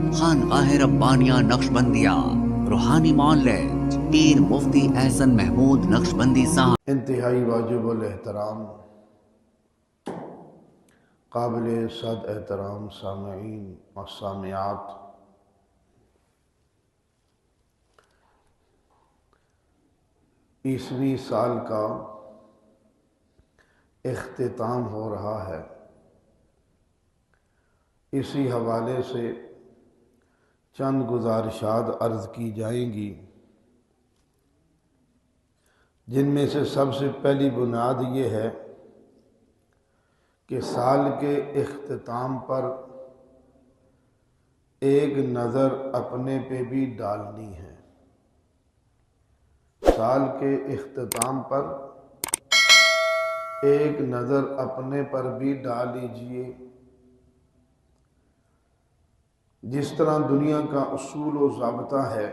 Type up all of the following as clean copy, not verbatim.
خانقاہ ربانیہ نقشبندیہ روحانی معالج پیر مفتی احسن محمود نقشبندی صاحب۔ انتہائی واجب الاحترام قابل صد احترام سامعین و سامعات، عیسوی سال کا اختتام ہو رہا ہے۔ اسی حوالے سے چند گزارشات عرض کی جائیں گی، جن میں سے سب سے پہلی بنیاد یہ ہے کہ سال کے اختتام پر ایک نظر اپنے پہ بھی ڈالنی ہے۔ سال کے اختتام پر ایک نظر اپنے پر بھی ڈال لیجئے۔ جس طرح دنیا کا اصول و ضابطہ ہے،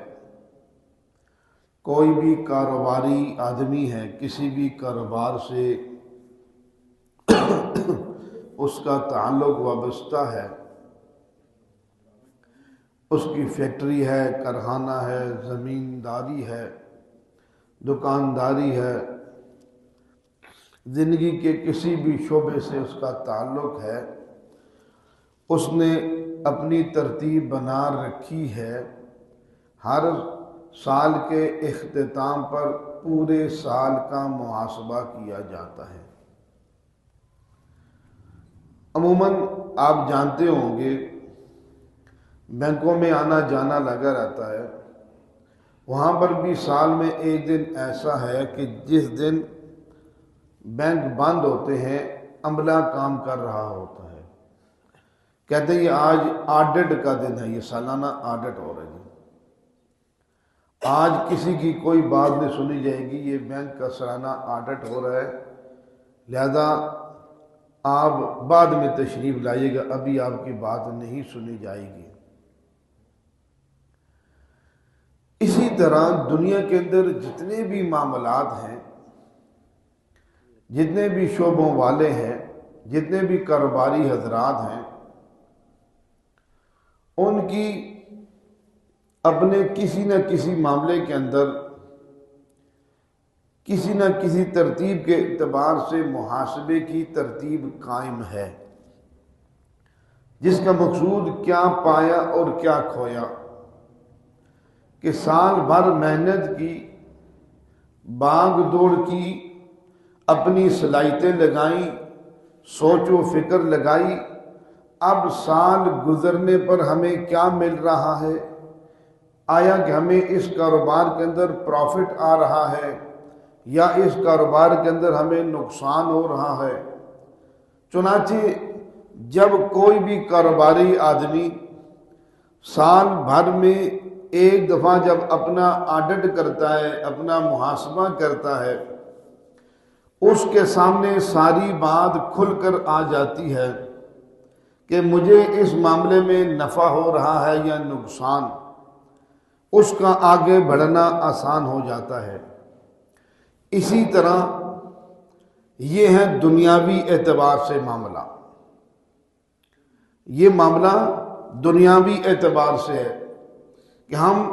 کوئی بھی کاروباری آدمی ہے، کسی بھی کاروبار سے اس کا تعلق وابستہ ہے، اس کی فیکٹری ہے، کارخانہ ہے، زمینداری ہے، دکانداری ہے، زندگی کے کسی بھی شعبے سے اس کا تعلق ہے، اس نے اپنی ترتیب بنا رکھی ہے۔ ہر سال کے اختتام پر پورے سال کا محاسبہ کیا جاتا ہے۔ عموماً آپ جانتے ہوں گے، بینکوں میں آنا جانا لگا رہتا ہے، وہاں پر بھی سال میں ایک دن ایسا ہے کہ جس دن بینک بند ہوتے ہیں، عملہ کام کر رہا ہوتا ہے۔ کہتے ہیں یہ آج آڈٹ کا دن ہے، یہ سالانہ آڈٹ ہو رہا ہے۔ آج کسی کی کوئی بات نہیں سنی جائے گی، یہ بینک کا سالانہ آڈٹ ہو رہا ہے، لہذا آپ بعد میں تشریف لائیے گا، ابھی آپ کی بات نہیں سنی جائے گی۔ اسی طرح دنیا کے اندر جتنے بھی معاملات ہیں، جتنے بھی شعبوں والے ہیں، جتنے بھی کاروباری حضرات ہیں، ان کی اپنے کسی نہ کسی معاملے کے اندر کسی نہ کسی ترتیب کے اعتبار سے محاسبے کی ترتیب قائم ہے، جس کا مقصود کیا پایا اور کیا کھویا، کہ سال بھر محنت کی، بھاگ دوڑ کی، اپنی صلاحیتیں لگائیں، سوچ و فکر لگائی، اب سال گزرنے پر ہمیں کیا مل رہا ہے؟ آیا کہ ہمیں اس کاروبار کے اندر پروفٹ آ رہا ہے یا اس کاروبار کے اندر ہمیں نقصان ہو رہا ہے؟ چنانچہ جب کوئی بھی کاروباری آدمی سال بھر میں ایک دفعہ جب اپنا آڈٹ کرتا ہے، اپنا محاسبہ کرتا ہے، اس کے سامنے ساری بات کھل کر آ جاتی ہے کہ مجھے اس معاملے میں نفع ہو رہا ہے یا نقصان، اس کا آگے بڑھنا آسان ہو جاتا ہے۔ اسی طرح یہ ہے دنیاوی اعتبار سے معاملہ، یہ معاملہ دنیاوی اعتبار سے ہے کہ ہم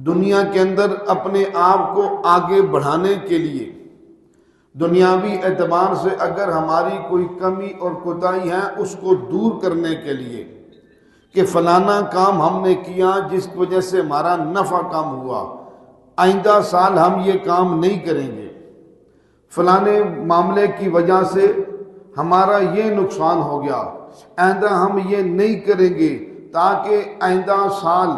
دنیا کے اندر اپنے آپ کو آگے بڑھانے کے لیے، دنیاوی اعتبار سے اگر ہماری کوئی کمی اور کوتاہی ہے، اس کو دور کرنے کے لیے، کہ فلانا کام ہم نے کیا جس کی وجہ سے ہمارا نفع کم ہوا، آئندہ سال ہم یہ کام نہیں کریں گے، فلانے معاملے کی وجہ سے ہمارا یہ نقصان ہو گیا، آئندہ ہم یہ نہیں کریں گے تاکہ آئندہ سال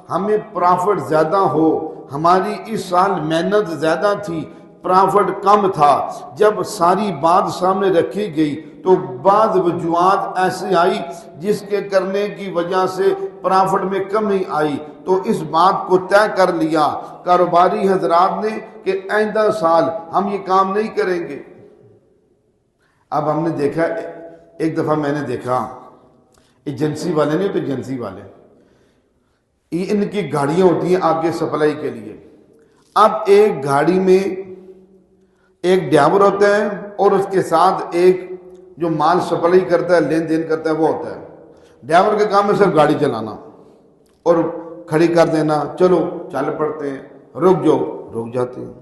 ہمیں پرافٹ زیادہ ہو۔ ہماری اس سال محنت زیادہ تھی، پرافٹ کم تھا۔ جب ساری بات سامنے رکھی گئی تو بعض وجوہات ایسی آئی جس کے کرنے کی وجہ سے پرافٹ میں کمی آئی، تو اس بات کو طے کر لیا کاروباری حضرات نے کہ آئندہ سال ہم یہ کام نہیں کریں گے۔ اب ہم نے دیکھا، ایک دفعہ میں نے دیکھا، ایجنسی والے نہیں تو ایجنسی والے، ان کی گاڑیاں ہوتی ہیں آگے سپلائی کے لیے۔ اب ایک گاڑی میں ایک ڈرائیور ہوتا ہے اور اس کے ساتھ ایک جو مال سپلائی کرتا ہے، لین دین کرتا ہے، وہ ہوتا ہے۔ ڈرائیور کا کام ہے صرف گاڑی چلانا، اور کھڑی کر دینا، چلو چل پڑتے ہیں، رک جاؤ، رک جاتے ہیں۔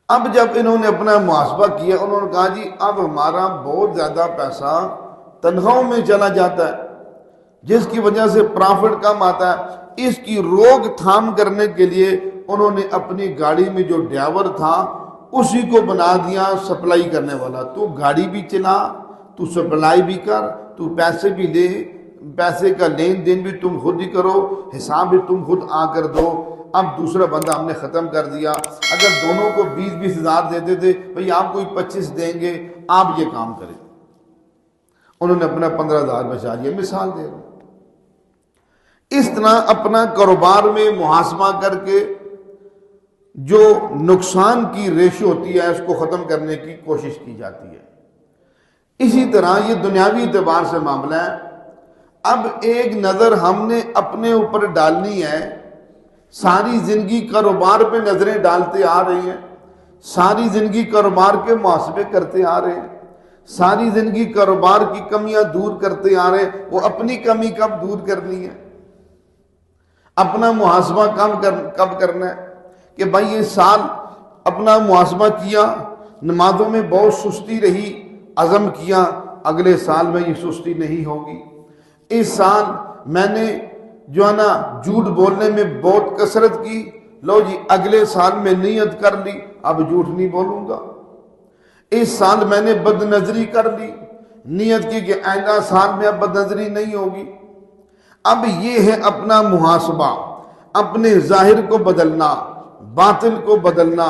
اب جب انہوں نے اپنا محاسبہ کیا، انہوں نے کہا جی اب ہمارا بہت زیادہ پیسہ تنخواہوں میں چلا جاتا ہے، جس کی وجہ سے پرافٹ کم آتا ہے۔ اس کی روک تھام کرنے کے لیے انہوں نے اپنی گاڑی میں جو ڈرائیور تھا اسی کو بنا دیا سپلائی کرنے والا، تو گاڑی بھی چلا، تو سپلائی بھی کر، تو پیسے بھی لے، پیسے کا لین دین بھی تم خود ہی کرو، حساب بھی تم خود آ کر دو۔ اب دوسرا بندہ ہم نے ختم کر دیا، اگر دونوں کو 20-20 ہزار دیتے تھے، بھئی آپ کوئی 25 دیں گے، آپ یہ کام کریں، انہوں نے اپنا 15,000 بچا لیا، مثال دے رہا ہوں۔ اس طرح اپنا کاروبار میں محاسبہ کر کے جو نقصان کی ریشو ہوتی ہے اس کو ختم کرنے کی کوشش کی جاتی ہے۔ اسی طرح یہ دنیاوی اعتبار سے معاملہ ہے۔ اب ایک نظر ہم نے اپنے اوپر ڈالنی ہے، ساری زندگی کاروبار پہ نظریں ڈالتے آ رہے ہیں، ساری زندگی کاروبار کے محاسبے کرتے آ رہے ہیں، ساری زندگی کاروبار کی کمیاں دور کرتے آ رہے ہیں۔ وہ اپنی کمی کب دور کرنی ہے، اپنا محاسبہ کب کرنا ہے کہ بھائی یہ سال اپنا محاسبہ کیا، نمازوں میں بہت سستی رہی، عزم کیا اگلے سال میں یہ سستی نہیں ہوگی۔ اس سال میں نے جو ہے نا جھوٹ بولنے میں بہت کثرت کی، لو جی اگلے سال میں نیت کر لی اب جھوٹ نہیں بولوں گا۔ اس سال میں نے بد نظری کر لی، نیت کی کہ آئندہ سال میں اب بد نظری نہیں ہوگی۔ اب یہ ہے اپنا محاسبہ، اپنے ظاہر کو بدلنا، باطن کو بدلنا،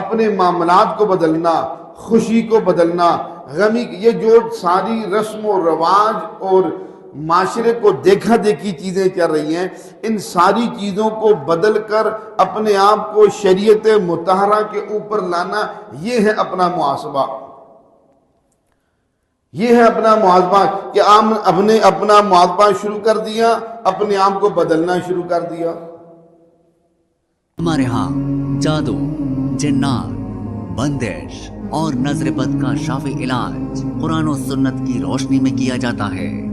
اپنے معاملات کو بدلنا، خوشی کو بدلنا، غمی، یہ جو ساری رسم و رواج اور معاشرے کو دیکھا دیکھی چیزیں چل رہی ہیں، ان ساری چیزوں کو بدل کر اپنے آپ کو شریعت مطہرہ کے اوپر لانا، یہ ہے اپنا محاسبہ۔ یہ ہے اپنا محاسبہ کہ ہم نے اپنا محاسبہ شروع کر دیا، اپنے آپ کو بدلنا شروع کر دیا۔ ہمارے ہاں جادو، جنات، بندش اور نظر بد کا شافی علاج قرآن و سنت کی روشنی میں کیا جاتا ہے۔